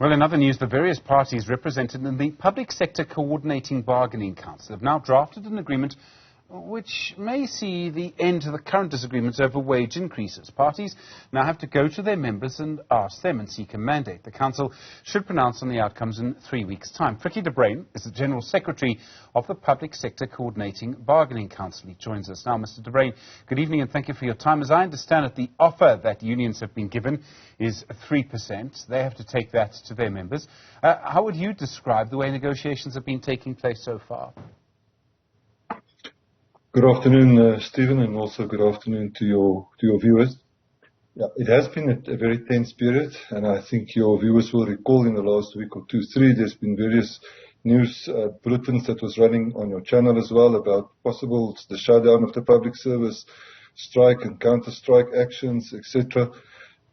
Well, in other news, the various parties represented in the Public Sector Co-ordinating Bargaining Council have now drafted an agreement which may see the end to the current disagreements over wage increases. Parties now have to go to their members and ask them and seek a mandate. The Council should pronounce on the outcomes in 3 weeks' time. Fricky de Bruyn is the General Secretary of the Public Sector Co-ordinating Bargaining Council. He joins us now. Mr. de Bruyn, good evening and thank you for your time. As I understand it, the offer that unions have been given is 3%. They have to take that to their members. How would you describe the way negotiations have been taking place so far? Good afternoon, Stephen, and also good afternoon to your viewers. Yeah, it has been a very tense period, and I think your viewers will recall in the last week or 2-3, there's been various news bulletins that was running on your channel as well about the shutdown of the public service, strike and counter-strike actions, etc.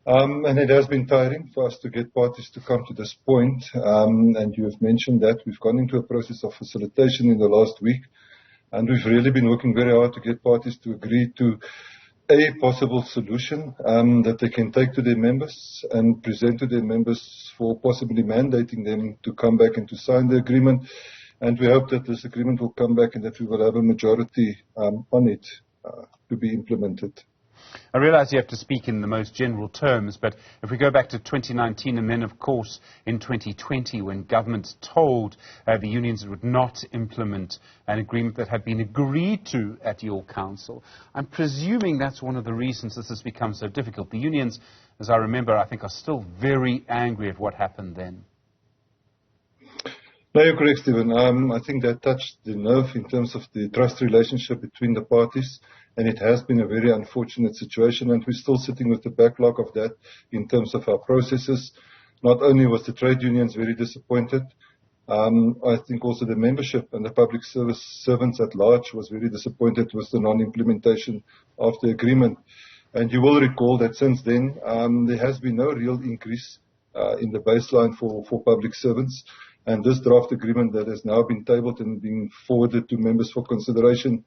And it has been tiring for us to get parties to come to this point, and you have mentioned that we've gone into a process of facilitation in the last week. And we've really been working very hard to get parties to agree to a possible solution that they can take to their members and present to their members for possibly mandating them to come back and to sign the agreement. And we hope that this agreement will come back and that we will have a majority on it to be implemented. I realise you have to speak in the most general terms, but if we go back to 2019 and then, of course, in 2020 when government told the unions it would not implement an agreement that had been agreed to at your council, I'm presuming that's one of the reasons this has become so difficult. The unions, as I remember, I think are still very angry at what happened then. No, you're correct, Stephen. I think that touched the nerve in terms of the trust relationship between the parties, and it has been a very unfortunate situation, and we're still sitting with the backlog of that in terms of our processes. Not only was the trade unions very disappointed, I think also the membership and the public service servants at large was very disappointed with the non-implementation of the agreement. And you will recall that since then, there has been no real increase in the baseline for public servants. And this draft agreement that has now been tabled and been forwarded to members for consideration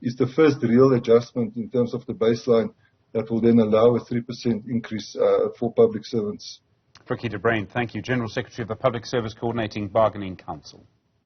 is the first real adjustment in terms of the baseline that will then allow a 3% increase for public servants. Fricky de Bruyn, thank you. General Secretary of the Public Service Co-ordinating Bargaining Council.